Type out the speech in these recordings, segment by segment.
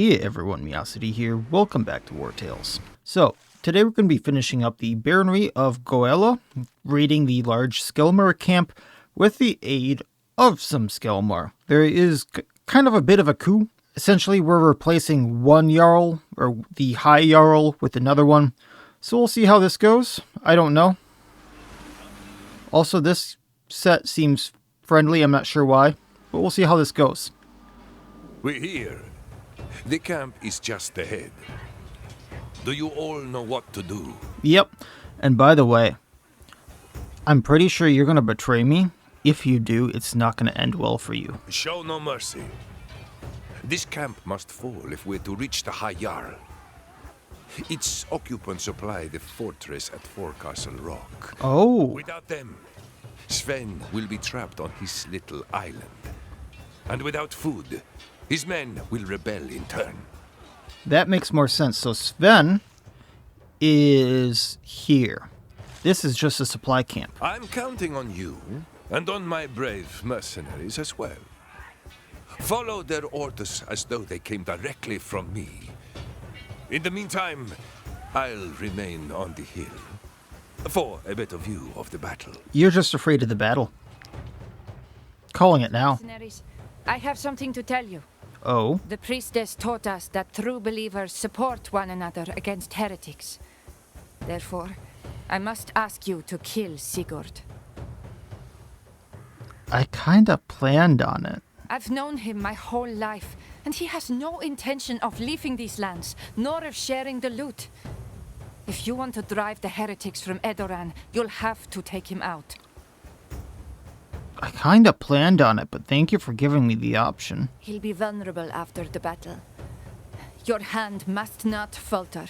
Hey everyone, Miacidae here. Welcome back to Wartales. So, today we're going to be finishing up the Baronry of Goella, raiding the large Skellmar camp with the aid of some Skellmar. There is kind of a bit of a coup. Essentially, we're replacing one Jarl, or the High Jarl, with another one. So we'll see how this goes. I don't know. Also, this set seems friendly. I'm not sure why, but we'll see how this goes. We're here. The camp is just ahead. Do you all know what to do? Yep. And by the way, I'm pretty sure you're going to betray me. If you do, it's not going to end well for you. Show no mercy. This camp must fall if we're to reach the High Jarl. Its occupants supply the fortress at Forecastle Rock. Oh. Without them, Sven will be trapped on his little island. And without food, his men will rebel in turn. That makes more sense. So Sven is here. This is just a supply camp. I'm counting on you, and on my brave mercenaries as well. Follow their orders as though they came directly from me. In the meantime, I'll remain on the hill for a better view of the battle. You're just afraid of the battle. Calling it now. Mercenaries, I have something to tell you. Oh? The priestess taught us that true believers support one another against heretics. Therefore, I must ask you to kill Sigurdr. I kinda planned on it. I've known him my whole life, and he has no intention of leaving these lands, nor of sharing the loot. If you want to drive the heretics from Edoran, you'll have to take him out. I kinda planned on it, but thank you for giving me the option. He'll be vulnerable after the battle. Your hand must not falter.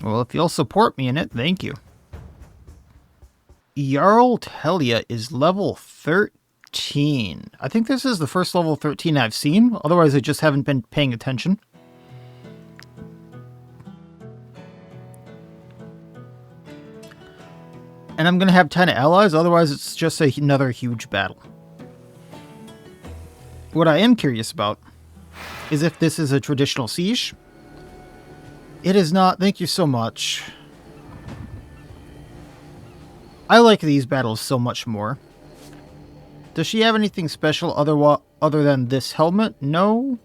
Well, if you'll support me in it, thank you. Jarl Telia is level 13. I think this is the first level 13 I've seen. Otherwise, I just haven't been paying attention. And I'm going to have 10 allies, otherwise it's just another huge battle. What I am curious about is if this is a traditional siege. It is not. Thank you so much. I like these battles so much more. Does she have anything special other than this helmet? No.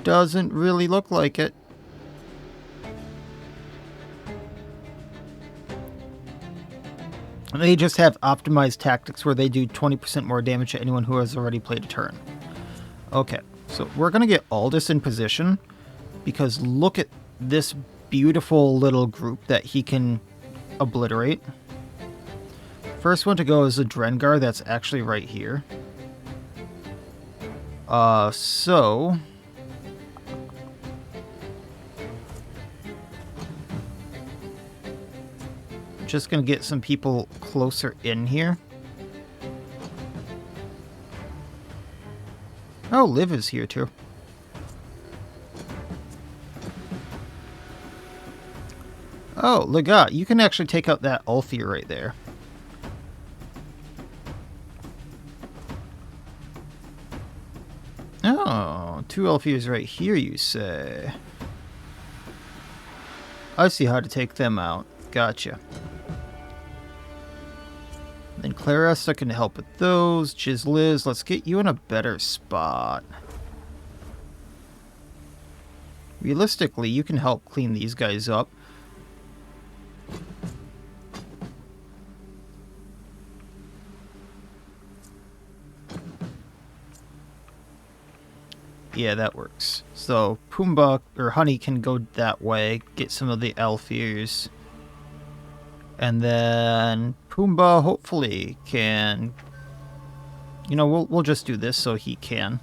Doesn't really look like it. They just have optimized tactics where they do 20% more damage to anyone who has already played a turn. Okay, so we're going to get Aldous in position because look at this beautiful little group that he can obliterate. First one to go is a Drengar that's actually right here. So... just gonna get some people closer in here. Oh, Liv is here too. Oh, Legat, you can actually take out that Ulfir right there. Oh, two Ulfirs right here, you say. I see how to take them out. Gotcha. Then Clarissa can help with those. Jizliz, let's get you in a better spot. Realistically, you can help clean these guys up. Yeah, that works. So, Pumbaa, or Honey, can go that way, get some of the Elfirs. And then Pumbaa hopefully can... You know, we'll just do this so he can.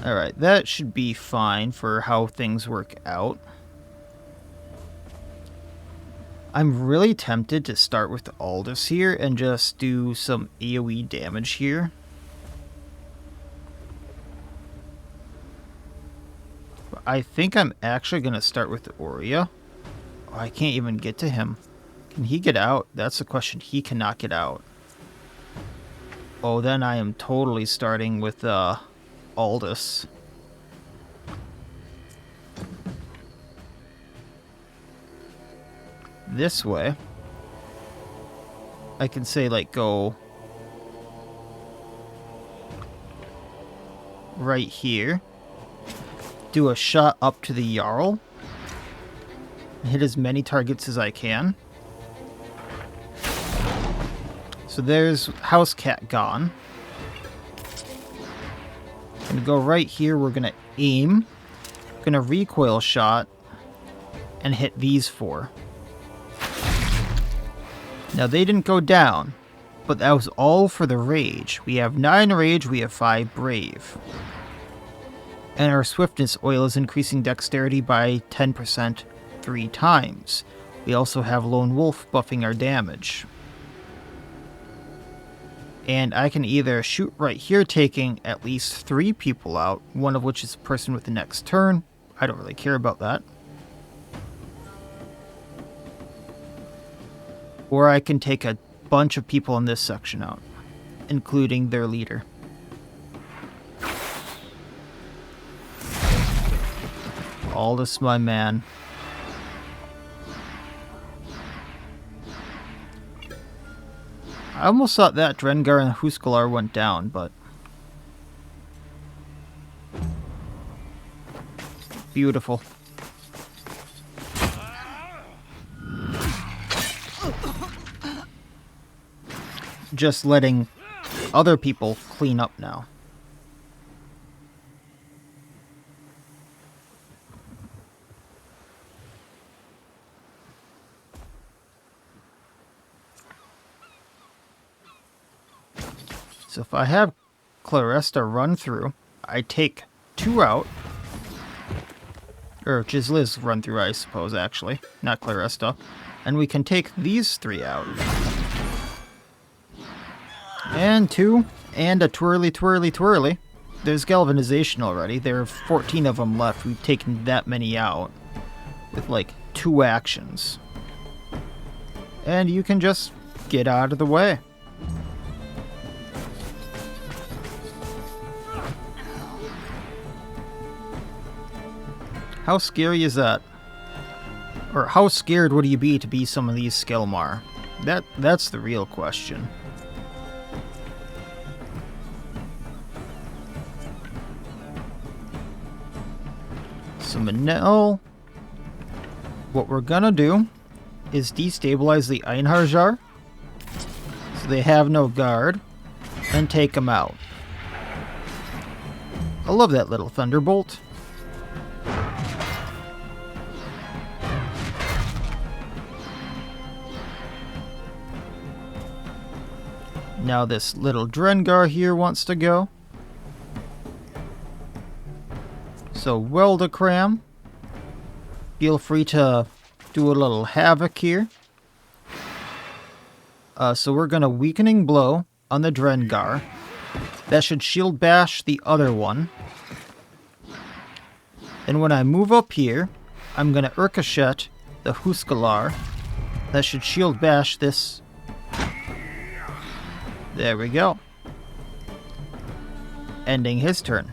Alright, that should be fine for how things work out. I'm really tempted to start with Aldous here and just do some AoE damage here. I think I'm actually going to start with Aurea. Oh, I can't even get to him. Can he get out? That's the question. He cannot get out. Oh, then I am totally starting with Aldous. This way. I can say, like, go right here. Do a shot up to the Jarl. Hit as many targets as I can. So there's House Cat gone. Gonna go right here. We're gonna aim. Gonna recoil shot and hit these 4. Now they didn't go down, but that was all for the rage. We have 9 rage, we have 5 brave. And our swiftness oil is increasing dexterity by 10% 3 times. We also have Lone Wolf buffing our damage. And I can either shoot right here, taking at least 3 people out, one of which is the person with the next turn. I don't really care about that. Or I can take a bunch of people in this section out, including their leader. Aldous, my man. I almost thought that Drengar and Huskarlar went down, but... Beautiful. Just letting other people clean up now. So if I have Claresta run through, I take 2 out. Or Jizliz run through, I suppose, actually. Not Claresta. And we can take these 3 out. And 2. And a twirly, twirly, twirly. There's galvanization already. There are 14 of them left. We've taken that many out. With like 2 actions. And you can just get out of the way. How scary is that? Or how scared would you be to be some of these Skellmar? That's the real question. So now, what we're gonna do is destabilize the Einharjar, so they have no guard, and take them out. I love that little thunderbolt. Now this little Drengar here wants to go. So Weldacram, feel free to do a little havoc here. So we're going to Weakening Blow on the Drengar. That should shield bash the other one. And when I move up here, I'm going to Urkashet the Huskarlar. That should shield bash this. There we go. Ending his turn.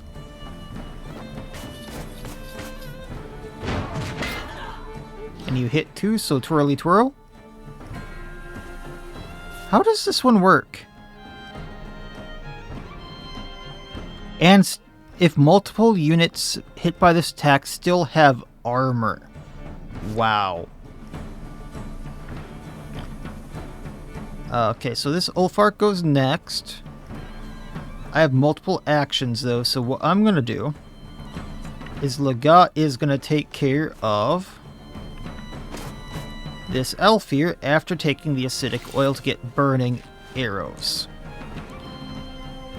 And you hit 2, so twirly twirl. How does this one work? And if multiple units hit by this attack still have armor. Wow. Okay, so this Ulfark goes next. I have multiple actions though, so what I'm gonna do is Lagat is gonna take care of this elf here after taking the acidic oil to get burning arrows.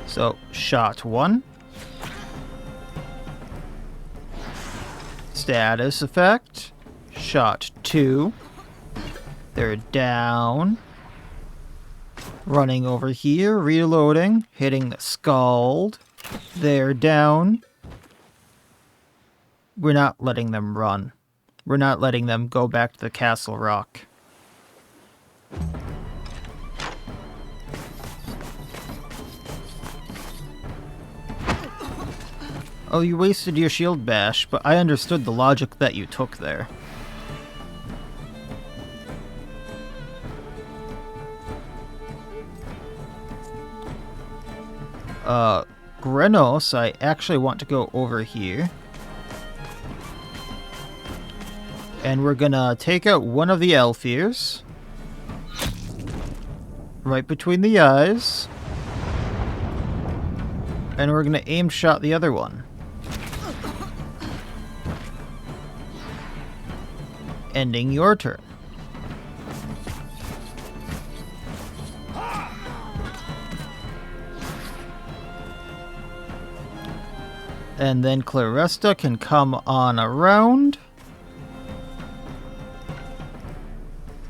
So, shot 1. Status effect. Shot 2. They're down. Running over here, reloading, hitting the Scald. They're down. We're not letting them run. We're not letting them go back to the Castle Rock. Oh, you wasted your shield bash, but I understood the logic that you took there. Grenos, I actually want to go over here. And we're gonna take out one of the elf ears. Right between the eyes. And we're gonna aim shot the other one. Ending your turn. And then Claresta can come on around.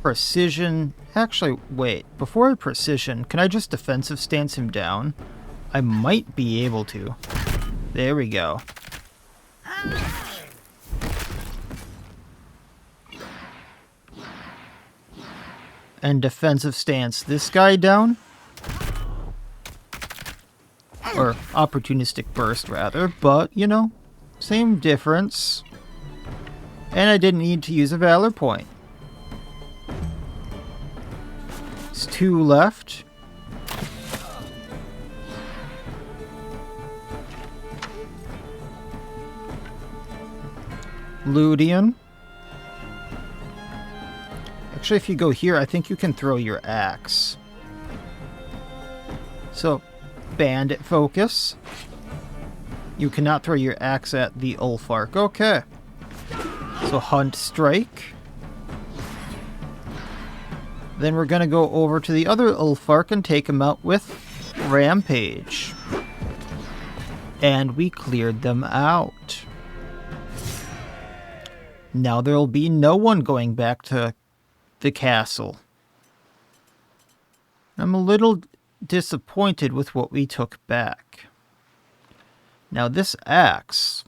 Precision. Actually, wait. Before I precision, can I just defensive stance him down? I might be able to. There we go. And defensive stance this guy down. Or opportunistic burst, rather. But, you know, same difference. And I didn't need to use a Valor point. It's 2 left. Ludian. Actually, if you go here, I think you can throw your axe. So, bandit focus. You cannot throw your axe at the Ulfark. Okay. So, hunt strike. Then we're going to go over to the other Ulfark and take him out with Rampage. And we cleared them out. Now there'll be no one going back to the castle. I'm a little disappointed with what we took back. Now this axe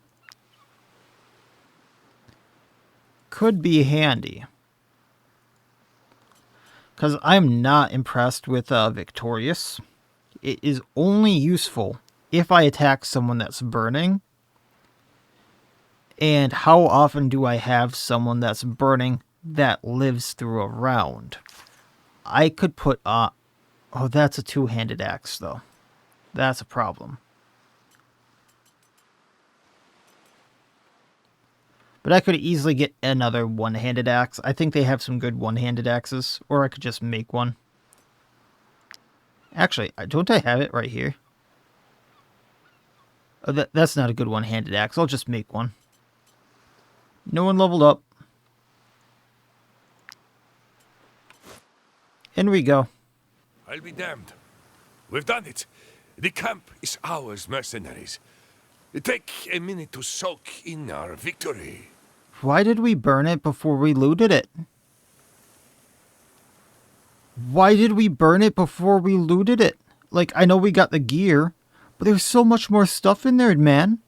could be handy. Because I'm not impressed with Victorious. It is only useful if I attack someone that's burning. And how often do I have someone that's burning that lives through a round? I could put oh, that's a two-handed axe, though. That's a problem. But I could easily get another one-handed axe. I think they have some good one-handed axes. Or I could just make one. Actually, don't I have it right here? Oh, that's not a good one-handed axe. I'll just make one. No one leveled up. In we go. I'll be damned. We've done it. The camp is ours, mercenaries. Take a minute to soak in our victory. Why did we burn it before we looted it? Why did we burn it before we looted it? Like, I know we got the gear, but there's so much more stuff in there, man.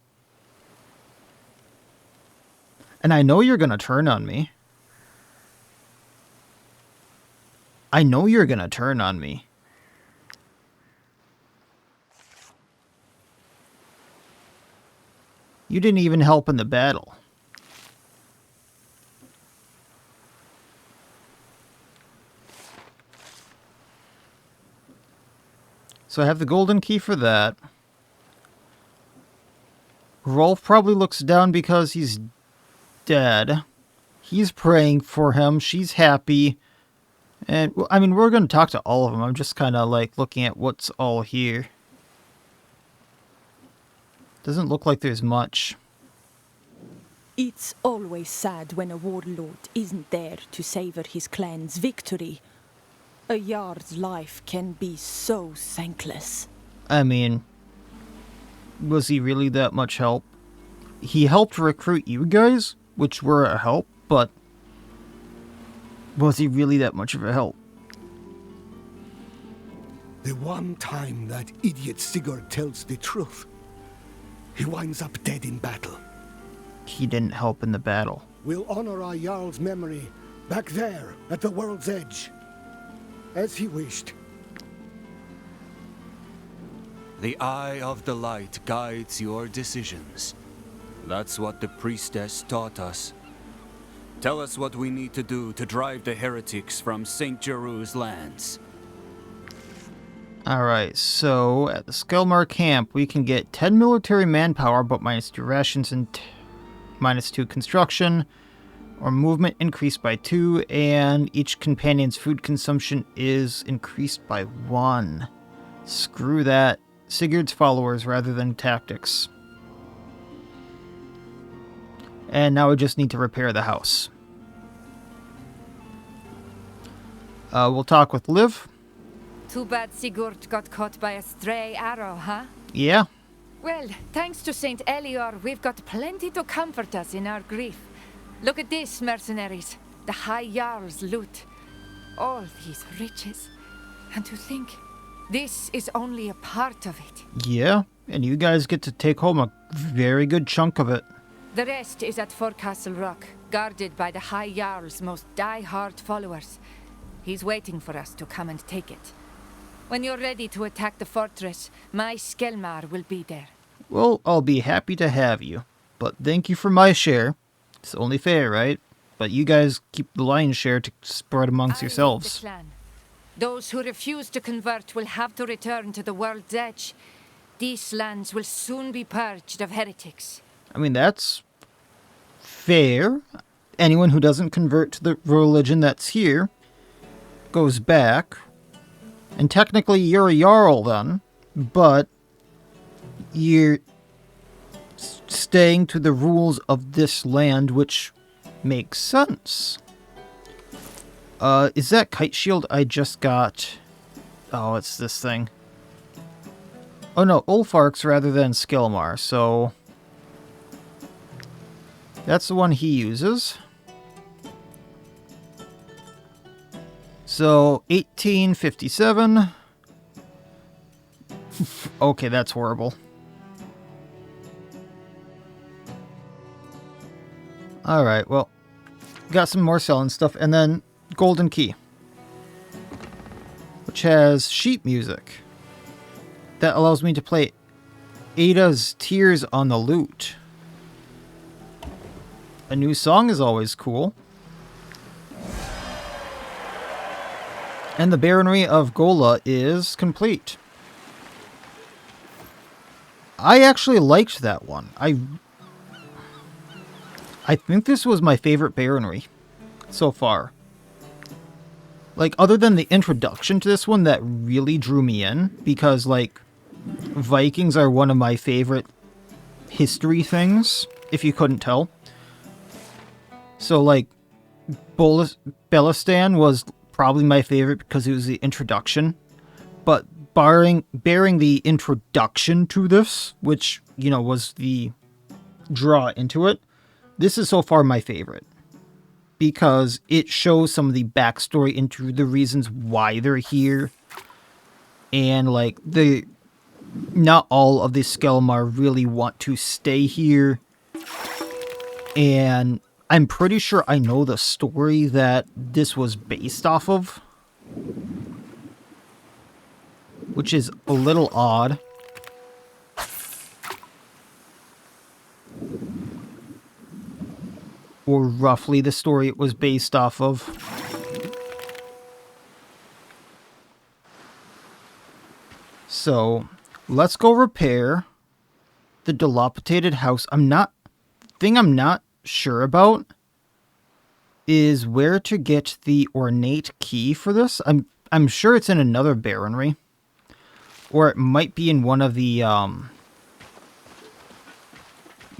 And I know you're gonna turn on me. I know you're gonna turn on me. You didn't even help in the battle. So I have the golden key for that. Rolf probably looks down because he's dead. He's praying for him. She's happy. And, I mean, we're going to talk to all of them. I'm just kind of, like, looking at what's all here. Doesn't look like there's much. It's always sad when a warlord isn't there to savor his clan's victory. A Jarl's life can be so thankless. I mean, was he really that much help? He helped recruit you guys, which were a help, but was he really that much of a help? The one time that idiot Sigurdr tells the truth, he winds up dead in battle. He didn't help in the battle. We'll honor our Jarl's memory back there at the world's edge. As he wished. The eye of the light guides your decisions. That's what the priestess taught us. Tell us what we need to do to drive the heretics from St. Jeru's lands. Alright, so at the Skellmar camp, we can get 10 military manpower, but -2 rations and -2 construction, or movement increased by 2, and each companion's food consumption is increased by 1. Screw that. Sigurd's followers rather than tactics. And now we just need to repair the house. We'll talk with Liv. Too bad Sigurd got caught by a stray arrow, huh? Yeah. Well, thanks to Saint Elior, we've got plenty to comfort us in our grief. Look at this, mercenaries. The High Jarl's loot. All these riches. And to think, this is only a part of it. Yeah, and you guys get to take home a very good chunk of it. The rest is at Forecastle Rock, guarded by the High Jarl's most die-hard followers. He's waiting for us to come and take it. When you're ready to attack the fortress, my Skellmar will be there. Well, I'll be happy to have you, but thank you for my share. It's only fair, right? But you guys keep the lion's share to spread amongst I lead yourselves. the clan. Those who refuse to convert will have to return to the world's edge. These lands will soon be purged of heretics. I mean, that's fair. Anyone who doesn't convert to the religion that's here goes back. And technically you're a Jarl then, but you're staying to the rules of this land, which makes sense. Is that kite shield I just got? Oh, it's this thing. Oh no, Ulfark's rather than Skellmar, so that's the one he uses. So, 1857. Okay, that's horrible. Alright, well, got some more selling stuff, and then Golden Key, which has sheet music. That allows me to play Ada's Tears on the lute. A new song is always cool. And the Baronry of Goella is complete. I actually liked that one. I think this was my favorite Baronry so far. Like, other than the introduction to this one that really drew me in, because, like, Vikings are one of my favorite history things, if you couldn't tell. So, like, Belistan was probably my favorite because it was the introduction. But bearing the introduction to this, which, you know, was the draw into it, this is so far my favorite. Because it shows some of the backstory into the reasons why they're here. And, like, not all of the Skellmar really want to stay here. And I'm pretty sure I know the story that this was based off of. Which is a little odd. Or roughly the story it was based off of. So, let's go repair the dilapidated house. The thing I'm not sure about is where to get the ornate key for this. I'm sure it's in another baronry. Or it might be in one of the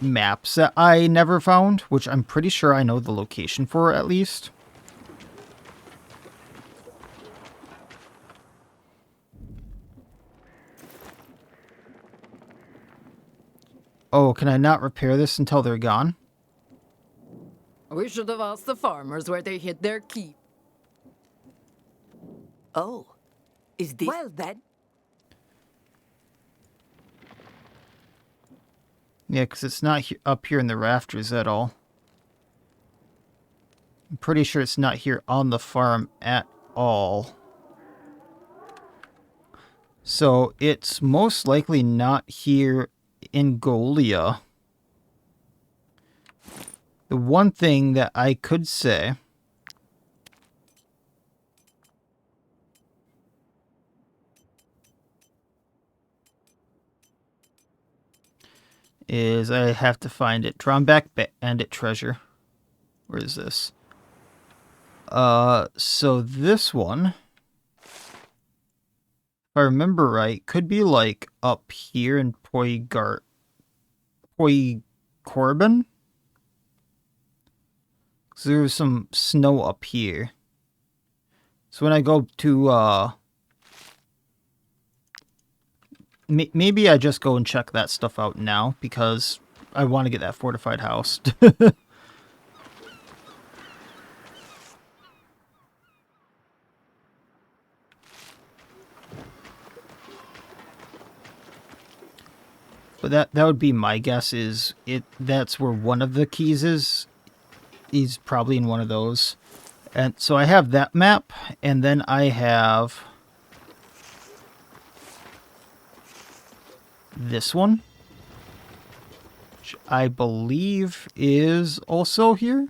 maps that I never found, which I'm pretty sure I know the location for at least. Oh, can I not repair this until they're gone? We should have asked the farmers where they hid their keep. Oh, is this... Well then. Yeah, because it's not up here in the rafters at all. I'm pretty sure it's not here on the farm at all. So it's most likely not here in Goella. The one thing that I could say is I have to find it. Drawn back bandit treasure. Where is this? So this one, if I remember right, could be like up here in Poicorbin. So there's some snow up here. So when I go to, maybe I just go and check that stuff out now, because I want to get that fortified house. But that would be my guess, is that's where one of the keys is. He's probably in one of those. And so I have that map, and then I have this one, which I believe is also here.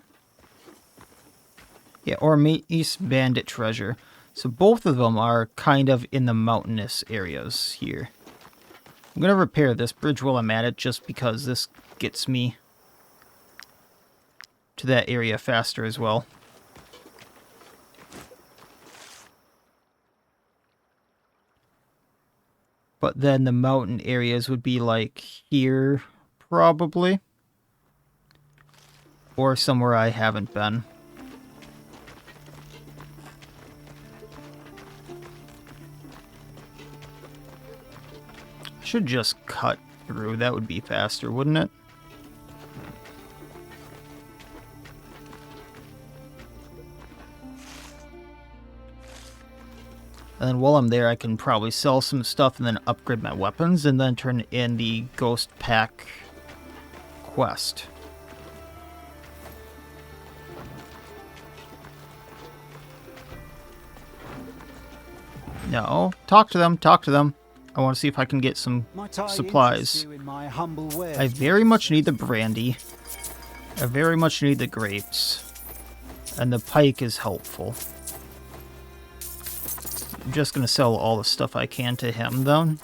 Yeah, Ormance bandit treasure. So both of them are kind of in the mountainous areas here. I'm going to repair this bridge while I'm at it, just because this gets me to that area faster as well. But then the mountain areas would be like here, probably. Or somewhere I haven't been. Should just cut through. That would be faster, wouldn't it? And then while I'm there, I can probably sell some stuff and then upgrade my weapons and then turn in the Ghost Pack quest. No, talk to them, talk to them. I want to see if I can get some supplies. I very much need the brandy. I very much need the grapes. And the pike is helpful. I'm just going to sell all the stuff I can to him, though.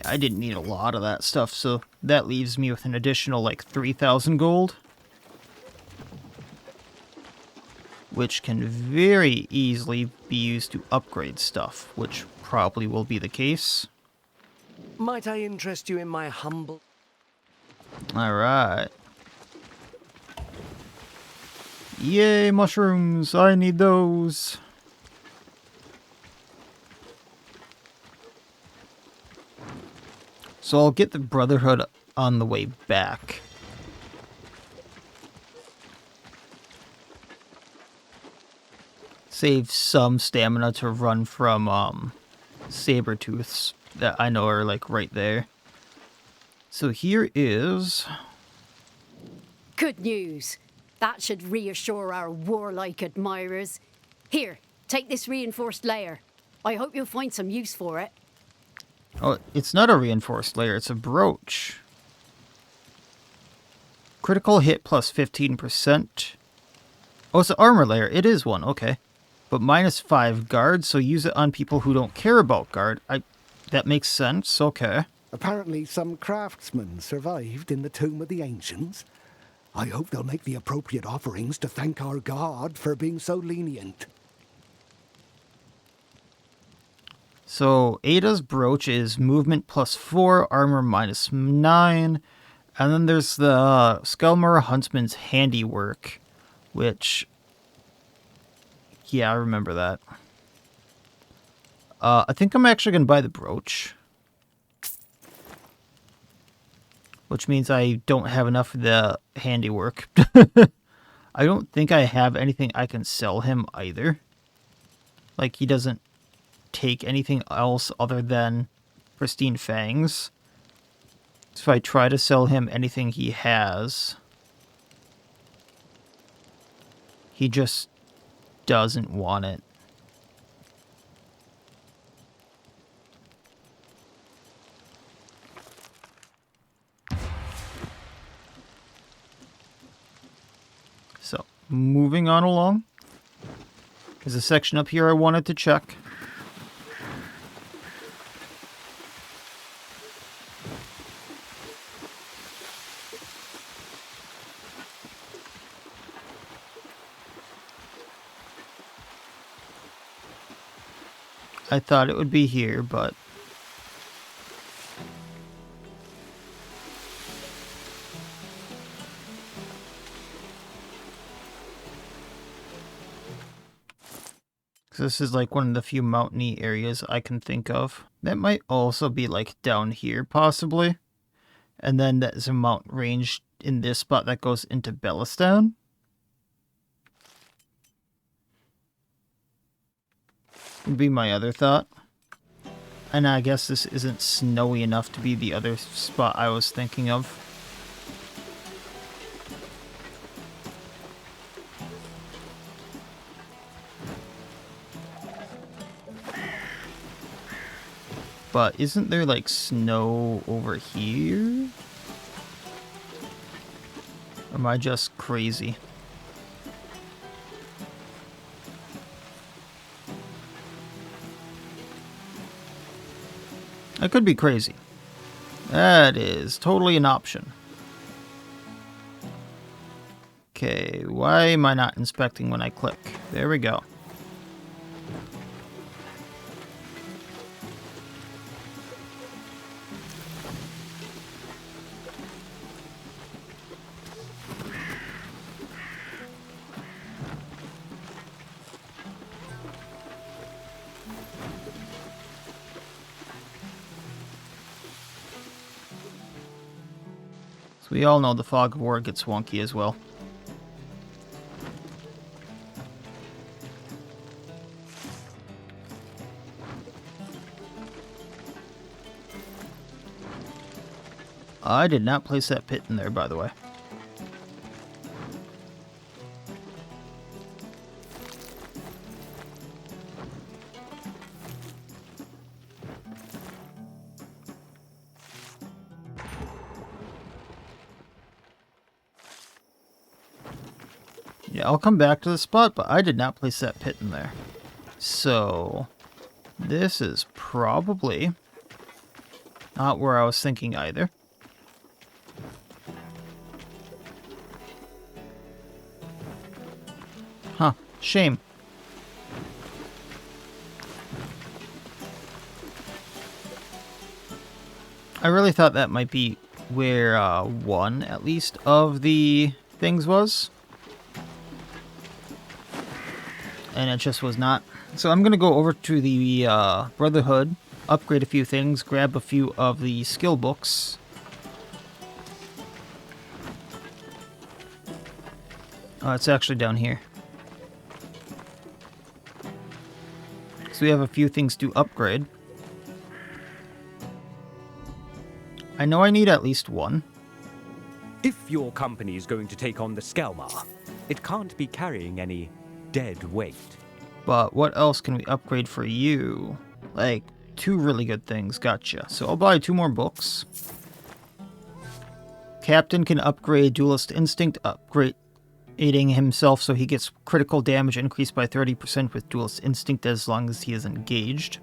I didn't need a lot of that stuff, so that leaves me with an additional, like, 3,000 gold. Which can very easily be used to upgrade stuff, which probably will be the case. Might I interest you in my humble... Alright. Yay, mushrooms! I need those! So I'll get the Brotherhood on the way back. Save some stamina to run from saber-tooths that I know are like right there. So here is... Good news. That should reassure our warlike admirers. Here, take this reinforced layer. I hope you'll find some use for it. Oh, it's not a reinforced layer, it's a brooch. Critical hit plus 15%. Oh, it's an armor layer. It is one, okay. But minus 5 guard, so use it on people who don't care about guard. That makes sense, okay. Apparently some craftsmen survived in the Tomb of the Ancients. I hope they'll make the appropriate offerings to thank our god for being so lenient. So Ada's brooch is movement plus 4, armor minus 9. And then there's the Skellmar Huntsman's handiwork, which... yeah, I remember that. I think I'm actually going to buy the brooch. Which means I don't have enough of the handiwork. I don't think I have anything I can sell him either. Like, he doesn't take anything else other than pristine fangs. So if I try to sell him anything he has, he just doesn't want it. So, moving on along. There's a section up here I wanted to check. I thought it would be here, but this is like one of the few mountainy areas I can think of. That might also be like down here, possibly. And then there's a mountain range in this spot that goes into Bellistan. Would be my other thought. And I guess this isn't snowy enough to be the other spot I was thinking of. But isn't there like snow over here? Or am I just crazy? I could be crazy. That is totally an option. Okay, why am I not inspecting when I click? There we go. So we all know the fog of war gets wonky as well. I did not place that pit in there, by the way. Yeah, I'll come back to the spot, but I did not place that pit in there. So, this is probably not where I was thinking either. Huh, shame. I really thought that might be where one, at least, of the things was. And it just was not. So I'm going to go over to the Brotherhood, upgrade a few things, grab a few of the skill books. Oh, it's actually down here. So we have a few things to upgrade. I know I need at least one. If your company is going to take on the Skellmar, it can't be carrying any dead weight. But what else can we upgrade for you? Like, 2 really good things. Gotcha. So I'll buy 2 more books. Captain can upgrade Duelist Instinct, upgrading himself so he gets critical damage increased by 30% with Duelist Instinct as long as he is engaged.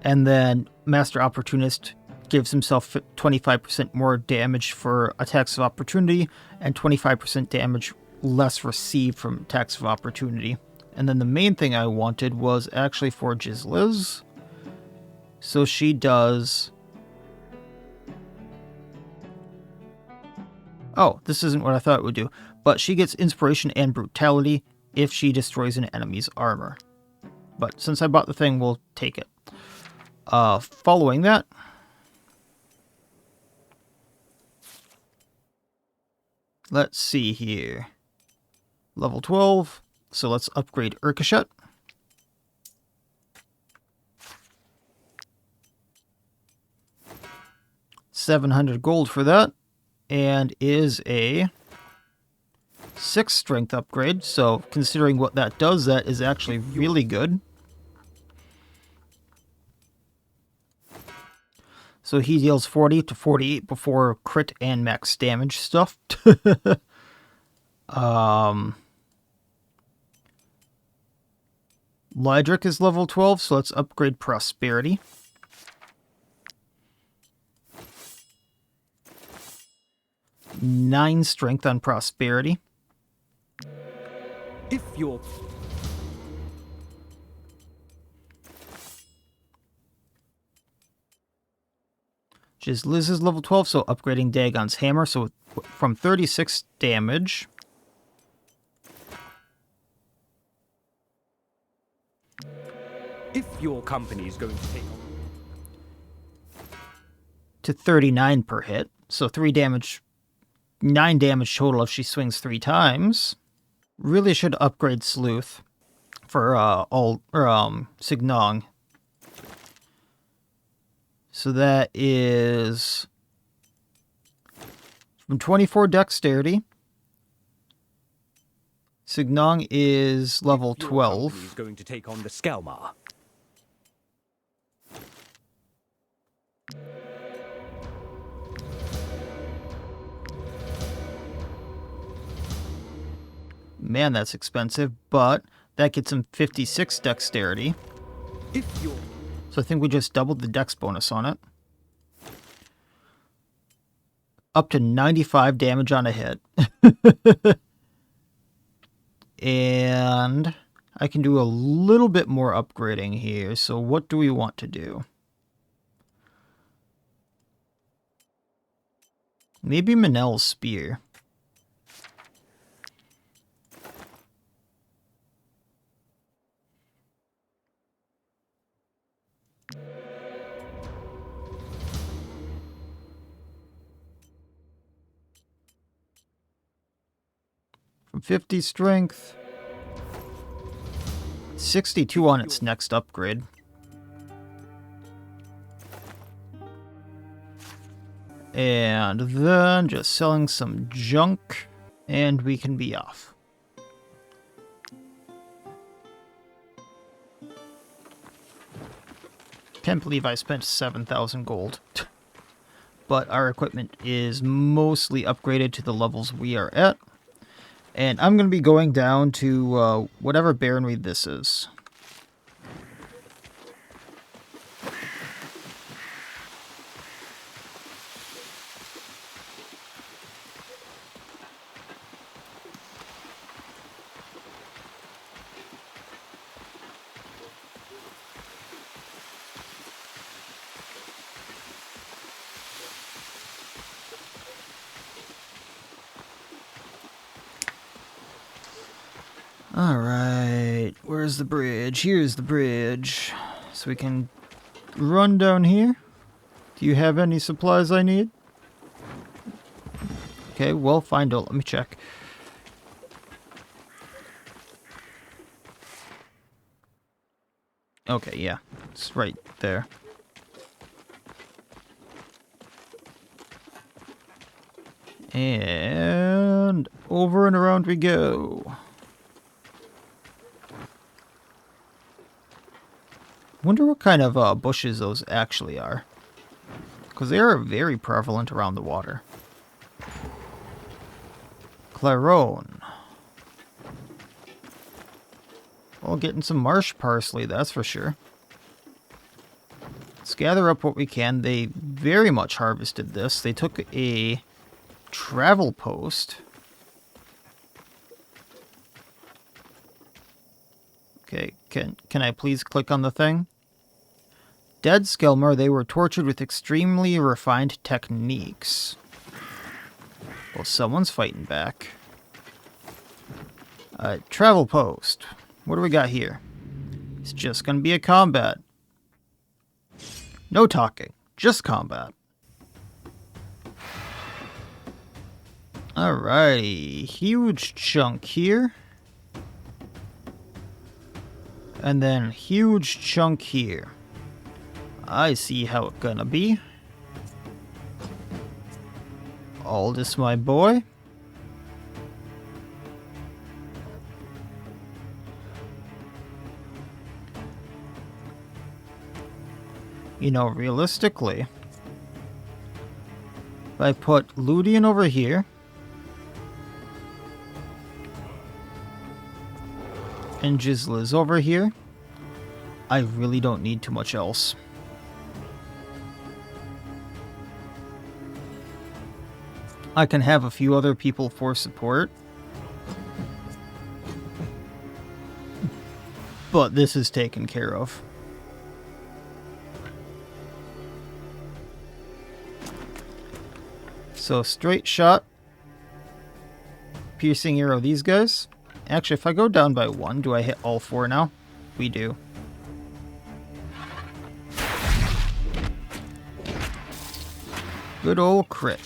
And then Master Opportunist gives himself 25% more damage for attacks of opportunity and 25% damage less received from attacks of opportunity. And then the main thing I wanted was actually for Jizliz. So she does... Oh, this isn't what I thought it would do. But she gets Inspiration and Brutality if she destroys an enemy's armor. But since I bought the thing, we'll take it. Following that... Let's see here. Level 12. So let's upgrade Urkashet. 700 gold for that. And is a 6 strength upgrade. So considering what that does, that is actually really good. So he deals 40 to 48 before crit and max damage stuff. Lydric is level 12, so let's upgrade Prosperity. Nine strength on Prosperity. If you're... Liz is level 12, so upgrading Dagon's Hammer, so from 36 damage. If your company is going to take on... To 39 per hit, so 3 damage, 9 damage total if she swings 3 times. Really should upgrade Sleuth for Signong. So that is from 24 dexterity. Signong is level 12. He's going to take on the Skellmar. Man, that's expensive, but that gets him 56 dexterity. So I think we just doubled the dex bonus on it. Up to 95 damage on a hit. And I can do a little bit more upgrading here. So what do we want to do? Maybe Manel's Spear. From 50 strength. 62 on its next upgrade. And then just selling some junk, and we can be off. Can't believe I spent 7,000 gold. But our equipment is mostly upgraded to the levels we are at. And I'm going to be going down to whatever baronry this is. Alright, where's the bridge? Here's the bridge. So we can run down here. Do you have any supplies I need? Okay, well, find out. Let me check. Okay, yeah, it's right there. And over and around we go. Wonder what kind of bushes those actually are. Because they are very prevalent around the water. Clerone. Well, getting some marsh parsley, that's for sure. Let's gather up what we can. They very much harvested this. They took a travel post. Okay, can I please click on the thing? Dead Skellmar, they were tortured with extremely refined techniques. Well, someone's fighting back. Travel post. What do we got here? It's just gonna be a combat. No talking, just combat. Alrighty, huge chunk here. And then huge chunk here. I see how it's gonna be. Aldous, my boy. You know, realistically, if I put Ludian over here, and Gisela's over here, I really don't need too much else. I can have a few other people for support, but this is taken care of. So straight shot, piercing arrow these guys. Actually, if I go down by 1, do I hit all 4 now? We do. Good old crit.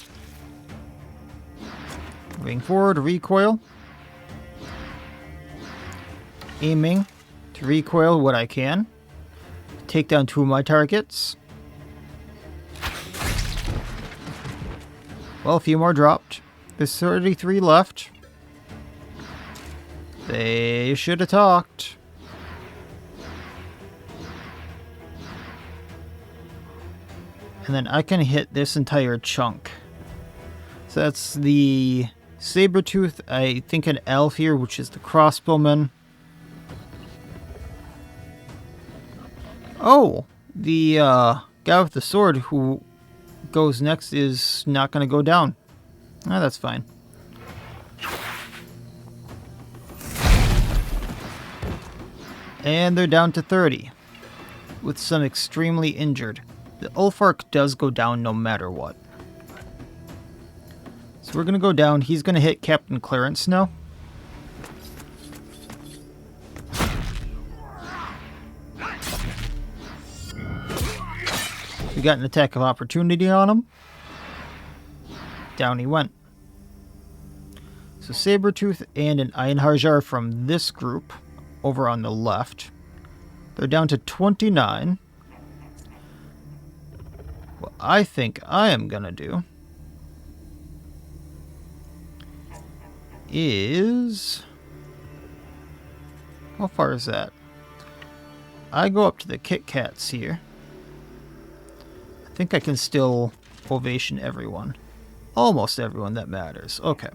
Moving forward, recoil. Aiming to recoil what I can. Take down 2 of my targets. Well, a few more dropped. There's 33 left. They should have talked. And then I can hit this entire chunk. So that's the Sabretooth, I think an elf here, which is the crossbowman. Oh, the guy with the sword who goes next is not going to go down. Ah, that's fine. And they're down to 30, with some extremely injured. The Ulfark does go down no matter what. So we're going to go down. He's going to hit Captain Clarence now. We got an attack of opportunity on him. Down he went. So Sabretooth and an Einharjar from this group over on the left. They're down to 29. What I think I am going to do is... How far is that? I go up to the Kit Kats here. I think I can still ovation everyone. Almost everyone that matters. Okay.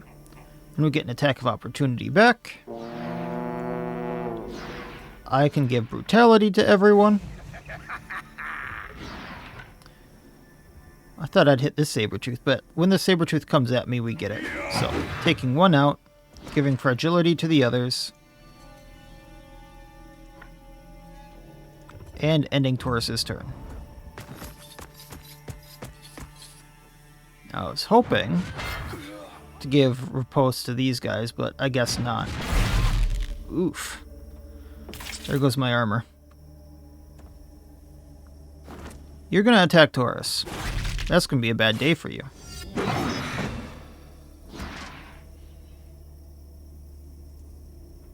And we get an attack of opportunity back. I can give brutality to everyone. I thought I'd hit this Sabretooth, but when the Sabretooth comes at me, we get it. So, taking one out, giving fragility to the others, and ending Taurus's turn. I was hoping to give repose to these guys, but I guess not. Oof. There goes my armor. You're gonna attack Taurus. That's gonna be a bad day for you.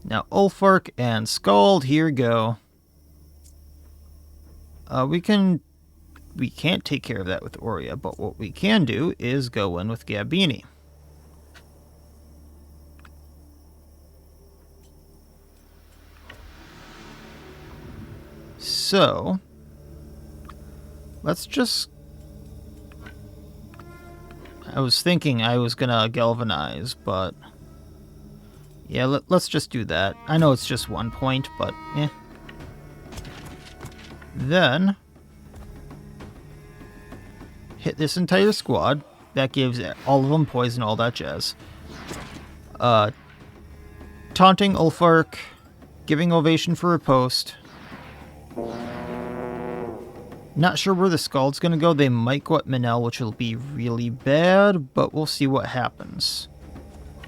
Now, Ulfark and Skald, here go. We can't take care of that with Aurea, but what we can do is go in with Gabini. So, let's just... I was thinking I was gonna galvanize, but... Yeah, let's just do that. I know it's just 1 point, but eh. Then... hit this entire squad. That gives all of them poison, all that jazz. Taunting Ulfark. Giving ovation for riposte. Not sure where the Skald's gonna go. They might go at Manel, which will be really bad, but we'll see what happens.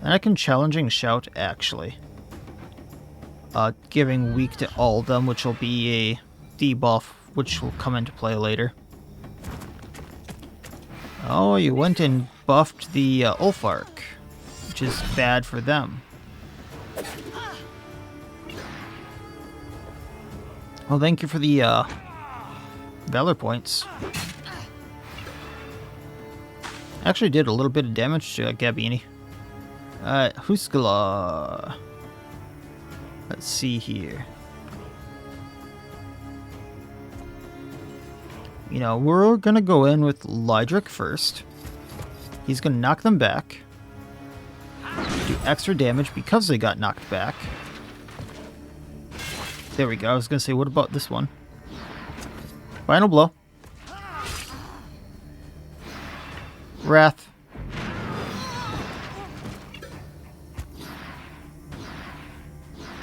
And I can challenging shout, actually. Giving weak to all of them, which will be a debuff, which will come into play later. Oh, you went and buffed the Ulfark, which is bad for them. Well, thank you for the Valor points. Actually did a little bit of damage to Gabini. Huskala. Let's see here. You know, we're gonna go in with Lydric first. He's gonna knock them back. Do extra damage because they got knocked back. There we go. I was gonna say, what about this one? Final blow. Wrath.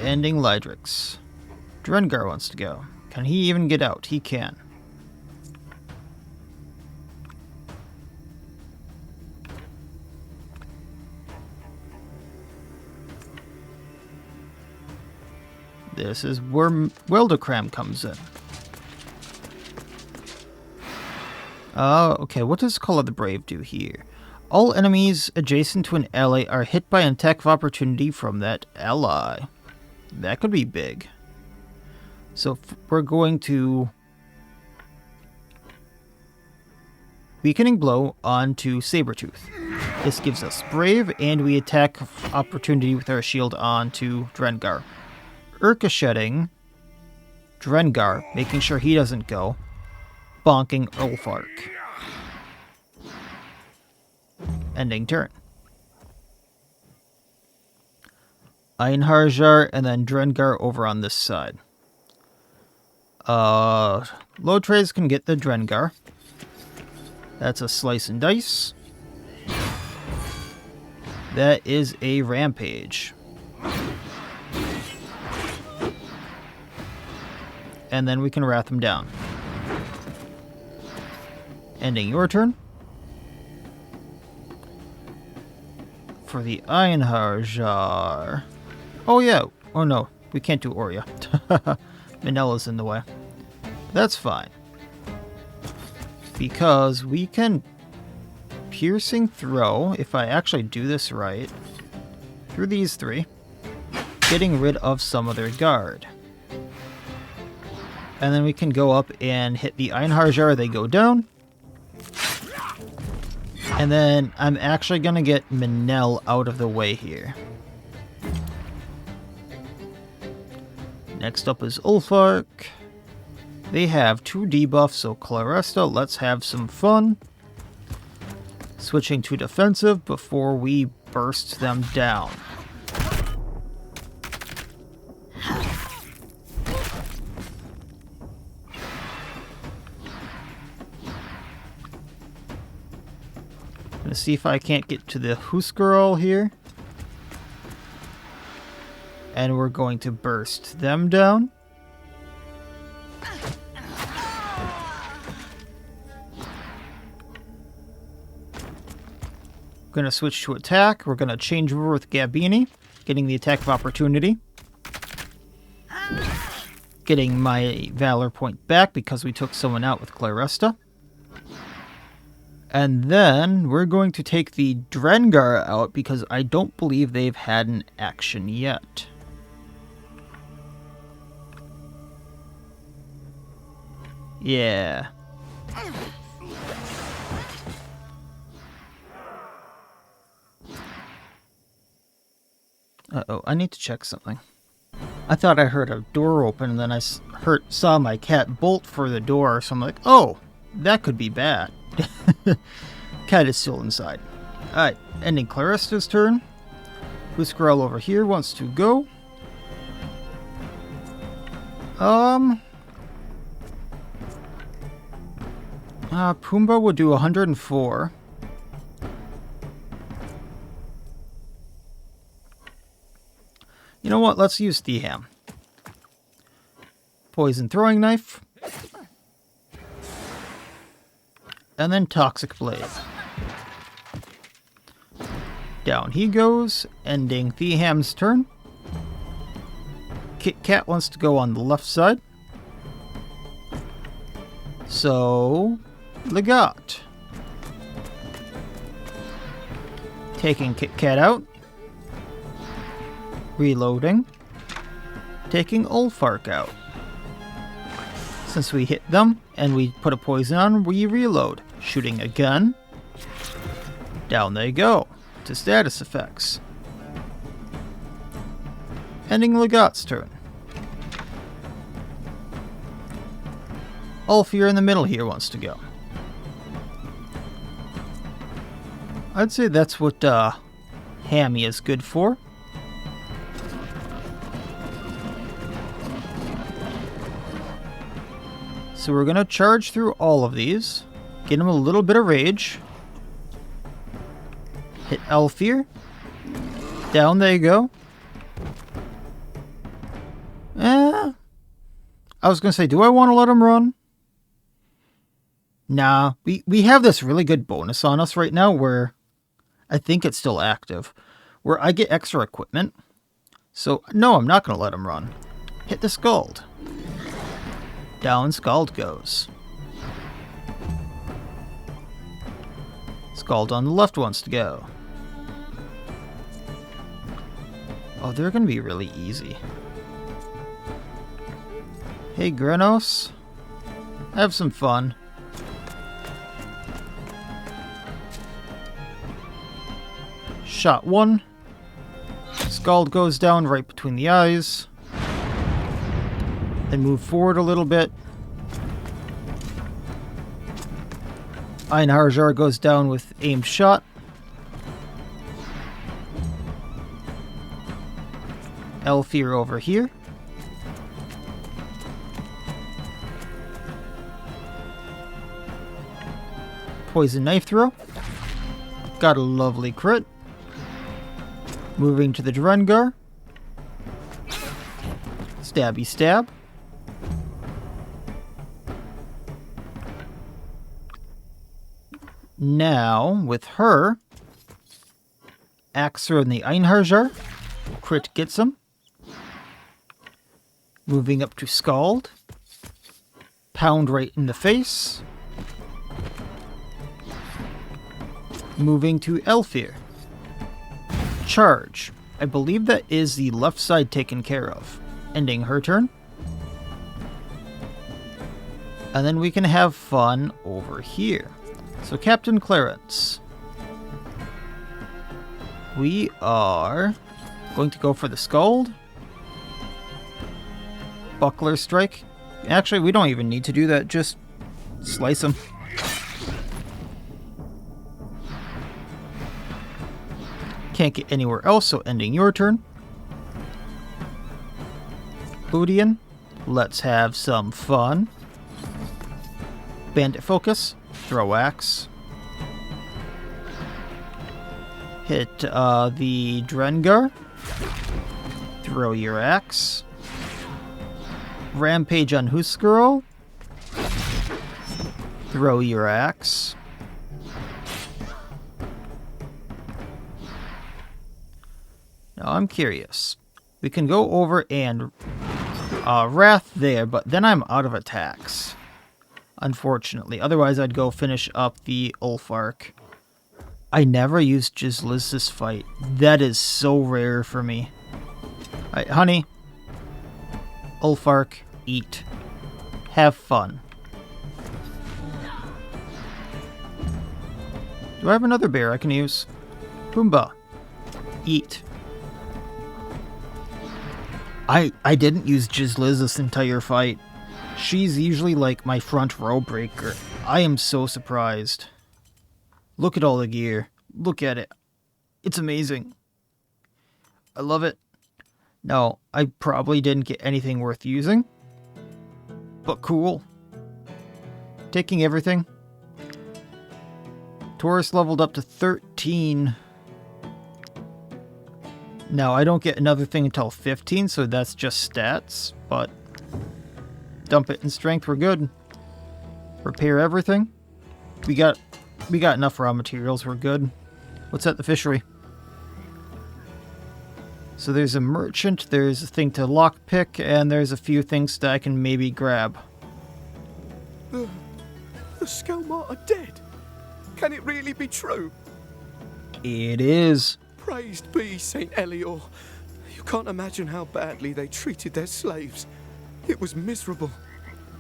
Ending Lydric's. Drengar wants to go. Can he even get out? He can. This is where Weldekram comes in. Okay, what does Call of the Brave do here? All enemies adjacent to an ally are hit by an attack of opportunity from that ally. That could be big. So we're going to Weakening Blow onto Sabretooth. This gives us Brave, and we attack opportunity with our shield onto Drengar. Urka shedding Drengar, making sure he doesn't go. Bonking Ulfark. Ending turn. Einharjar and then Drengar over on this side. Low trays can get the Drengar. That's a slice and dice. That is a rampage. And then we can wrath them down. Ending your turn. For the Einharjar. Oh yeah. Oh no. We can't do Oria. Manella's in the way. That's fine. Because we can piercing throw, if I actually do this right, through these three, getting rid of some of their guard. And then we can go up and hit the Einharjar, they go down. And then I'm actually going to get Manel out of the way here. Next up is Ulfark. They have 2 debuffs, so Claresta, let's have some fun. Switching to defensive before we burst them down. Gonna see if I can't get to the Huskarl here. And we're going to burst them down. Gonna switch to attack. We're gonna change over with Gabini, getting the attack of opportunity. Getting my Valor point back because we took someone out with Claresta. And then we're going to take the Drengar out because I don't believe they've had an action yet. Yeah. Uh-oh, I need to check something. I thought I heard a door open and then I saw my cat bolt for the door, so I'm like, oh, that could be bad. Cat is still inside. Alright, ending Claresta's turn. Huskarl over here wants to go. Pumbaa will do 104. You know what? Let's use Theham. Poison Throwing Knife. And then Toxic Blade. Down he goes, ending Theham's turn. Kit Kat wants to go on the left side. So, Legat. Taking Kit Kat out. Reloading. Taking Ulfark out. Since we hit them and we put a poison on, we reload. Shooting again. Down they go to status effects. Ending Legat's turn. Ulfir in the middle here wants to go. I'd say that's what Hammy is good for. So we're going to charge through all of these. Get him a little bit of rage. Hit Ulfir. Down they go. I was going to say, do I want to let him run? Nah, we have this really good bonus on us right now where I think it's still active, where I get extra equipment. So, no, I'm not going to let him run. Hit the Skald. Down Skald goes. Skald on the left wants to go. Oh, they're going to be really easy. Hey, Grenos. Have some fun. Shot 1. Skald goes down right between the eyes. Then move forward a little bit. Einharjar goes down with aimed shot. Ulfir over here. Poison knife throw. Got a lovely crit. Moving to the Drengar. Stabby stab. Now, with her, axe throw in the Einharjar. Crit gets him. Moving up to Skald. Pound right in the face. Moving to Ulfir. Charge. I believe that is the left side taken care of. Ending her turn. And then we can have fun over here. So Captain Clarence. We are going to go for the Skald. Buckler strike. Actually, we don't even need to do that. Just slice him. Can't get anywhere else, so ending your turn. Bootian, let's have some fun. Bandit focus, throw axe. Hit the Drengar. Throw your axe. Rampage on Huskarl. Throw your axe. Now I'm curious. We can go over and Wrath there, but then I'm out of attacks. Unfortunately. Otherwise I'd go finish up the Ulfark. I never used Jizliz this fight. That is so rare for me. Alright, honey. Ulfark, eat. Have fun. Do I have another bear I can use? Pumbaa. Eat. I didn't use Jizliz this entire fight. She's usually like my front row breaker. I am so surprised. Look at all the gear. Look at it. It's amazing. I love it. No, I probably didn't get anything worth using. But cool. Taking everything. Taurus leveled up to 13. Now, I don't get another thing until 15, so that's just stats, but dump it in strength, we're good. Repair everything. We got enough raw materials, we're good. What's at the fishery? So there's a merchant, there's a thing to lockpick, and there's a few things that I can maybe grab. The Skellmar are dead. Can it really be true? It is. Praised be Saint Elior. You can't imagine how badly they treated their slaves. It was miserable.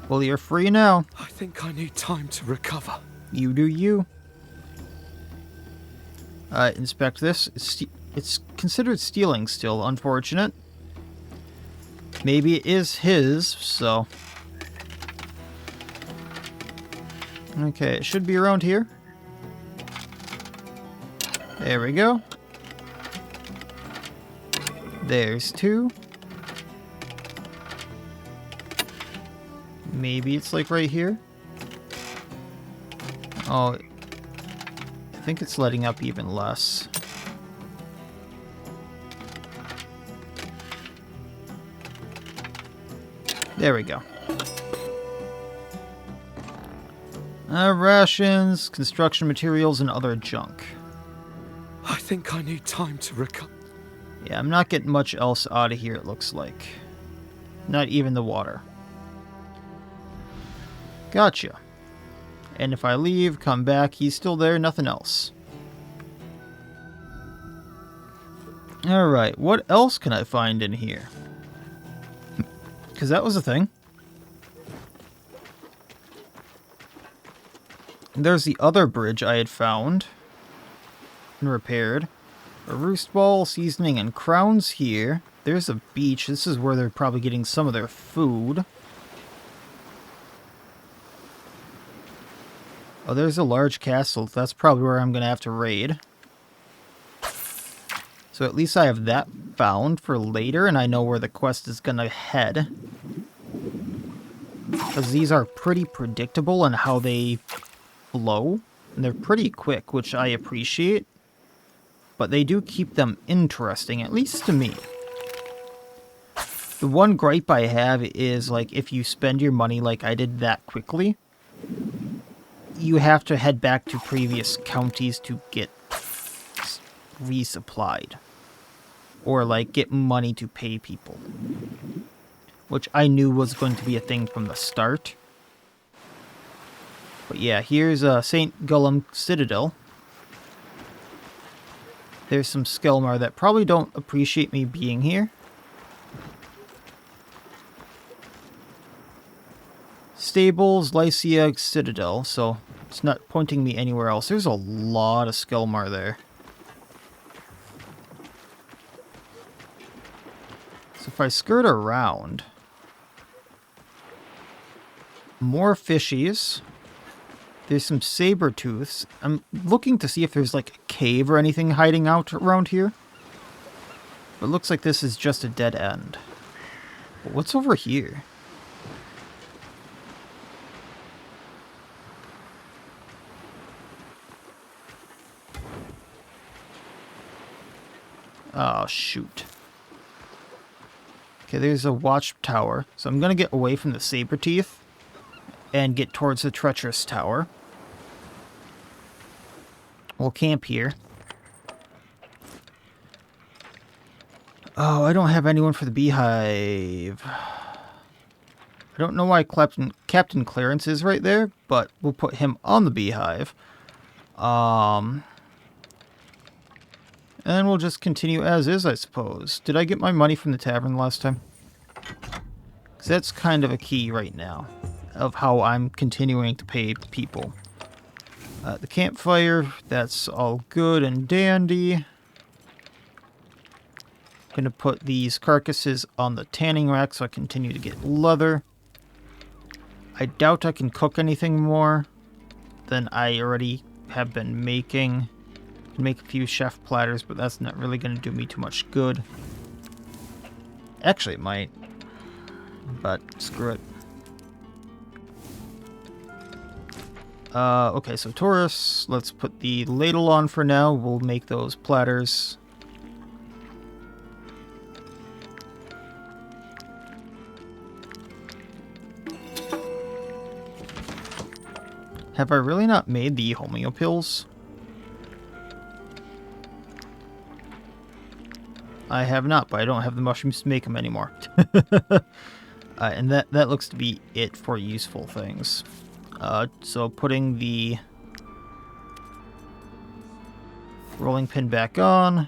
Well, you're free now. I think I need time to recover. You do you. Inspect this. It's considered stealing still. Unfortunate. Maybe it is his, so... Okay, it should be around here. There we go. There's 2. Maybe it's like right here. Oh, I think it's letting up even less. There we go. Rations, construction materials, and other junk. I think I need time to recover. Yeah, I'm not getting much else out of here, it looks like. Not even the water. Gotcha. And if I leave, come back, he's still there, nothing else. Alright, what else can I find in here? Because that was a thing. There's the other bridge I had found and repaired. A roost ball, seasoning, and crowns here. There's a beach. This is where they're probably getting some of their food. Oh, there's a large castle. That's probably where I'm going to have to raid. So at least I have that found for later, and I know where the quest is going to head. Because these are pretty predictable in how they flow. And they're pretty quick, which I appreciate. But they do keep them interesting, at least to me. The one gripe I have is, like, if you spend your money like I did that quickly, you have to head back to previous counties to get resupplied. Or, like, get money to pay people. Which I knew was going to be a thing from the start. But yeah, here's St. Gullum Citadel. There's some Skellmar that probably don't appreciate me being here. Stables, Lycia, Citadel, so it's not pointing me anywhere else. There's a lot of Skellmar there. So if I skirt around... More fishies. There's some saber-tooths. I'm looking to see if there's like a cave or anything hiding out around here. But it looks like this is just a dead end. But what's over here? Oh, shoot. Okay, there's a watchtower. So I'm going to get away from the saber-teeth and get towards the treacherous tower. We'll camp here. Oh, I don't have anyone for the beehive. I don't know why Captain Clarence is right there, but we'll put him on the beehive. And then we'll just continue as is, I suppose. Did I get my money from the tavern last time? Because that's kind of a key right now of how I'm continuing to pay people. The campfire, that's all good and dandy. I'm going to put these carcasses on the tanning rack so I continue to get leather. I doubt I can cook anything more than I already have been making. I can make a few chef platters, but that's not really going to do me too much good. Actually, it might. But screw it. Okay, so Taurus, let's put the ladle on for now. We'll make those platters. Have I really not made the homeo pills? I have not, but I don't have the mushrooms to make them anymore. And that looks to be it for useful things. So putting the rolling pin back on.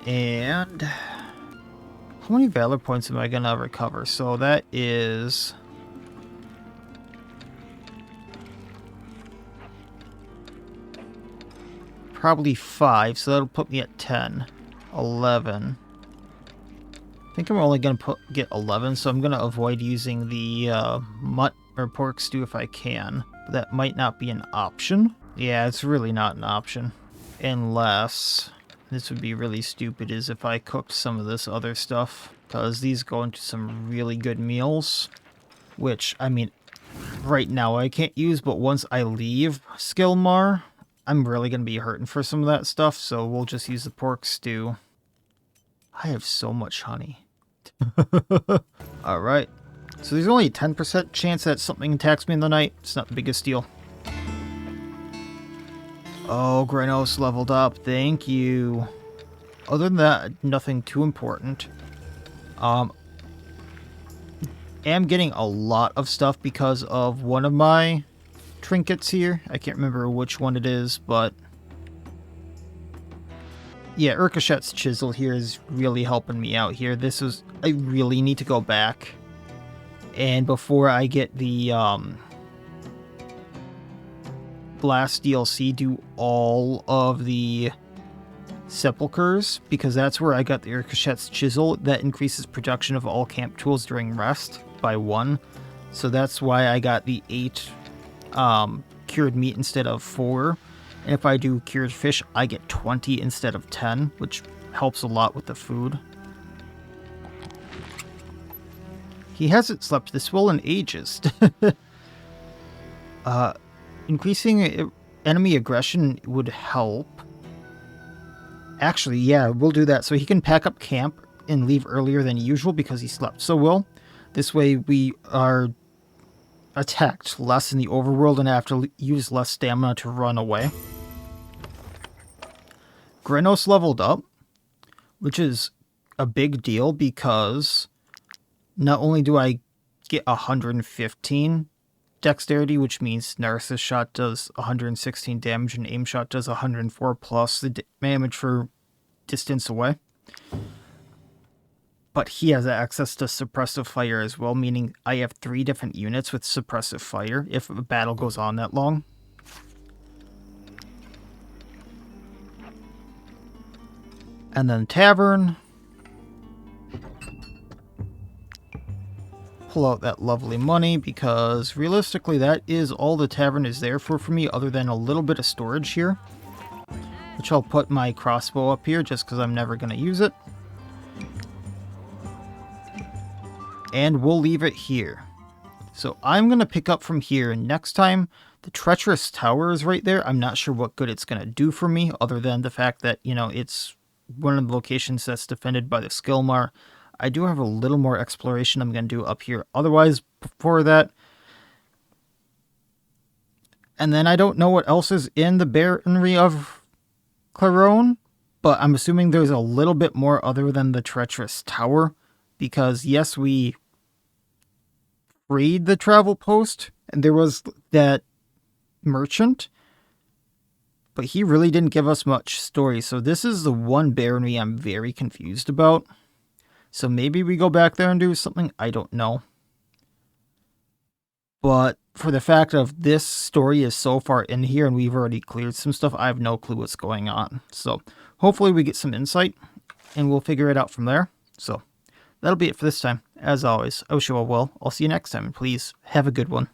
And how many valor points am I going to recover? So that is... probably 5, so that'll put me at 10. 11. I think I'm only going to get 11, so I'm going to avoid using the mutt or pork stew if I can. But that might not be an option. Yeah, it's really not an option. Unless, this would be really stupid, is if I cooked some of this other stuff. Because these go into some really good meals. Which, I mean, right now I can't use, but once I leave Skellmar, I'm really going to be hurting for some of that stuff, so we'll just use the pork stew. I have so much honey. Alright. So there's only a 10% chance that something attacks me in the night. It's not the biggest deal. Oh, Grenos leveled up. Thank you. Other than that, nothing too important. Am getting a lot of stuff because of one of my trinkets here. I can't remember which one it is, but yeah, Urkashet's chisel here is really helping me out here. I really need to go back, and before I get the Blast DLC, do all of the sepulchers, because that's where I got the Urkashet's chisel that increases production of all camp tools during rest by 1. So that's why I got the 8 cured meat instead of 4. And if I do cured fish, I get 20 instead of 10, which helps a lot with the food. He hasn't slept this well in ages. Increasing enemy aggression would help. Actually, yeah, we'll do that. So he can pack up camp and leave earlier than usual because he slept so well. This way we are attacked less in the overworld and have to use less stamina to run away. Grenos leveled up, which is a big deal because not only do I get 115 dexterity, which means Narcissus shot does 116 damage and aim shot does 104 plus the damage for distance away. But he has access to suppressive fire as well, meaning I have 3 different units with suppressive fire if a battle goes on that long. And then Tavern. Pull out that lovely money, because realistically that is all the Tavern is there for me, other than a little bit of storage here. Which I'll put my crossbow up here just because I'm never going to use it. And we'll leave it here. So I'm going to pick up from here, and next time the Treacherous Tower is right there. I'm not sure what good it's going to do for me, other than the fact that, you know, it's one of the locations that's defended by the Skellmar. I do have a little more exploration I'm going to do up here. Otherwise, before that... And then I don't know what else is in the Baronry of Clerone, but I'm assuming there's a little bit more other than the Treacherous Tower. Because, yes, we freed the travel post, and there was that merchant, but he really didn't give us much story. So this is the one barony I'm very confused about. So maybe we go back there and do something, I don't know. But for the fact of this story is so far in here and we've already cleared some stuff, I have no clue what's going on. So hopefully we get some insight and we'll figure it out from there. So that'll be it for this time. As always, I wish you all well. I'll see you next time, and please have a good one.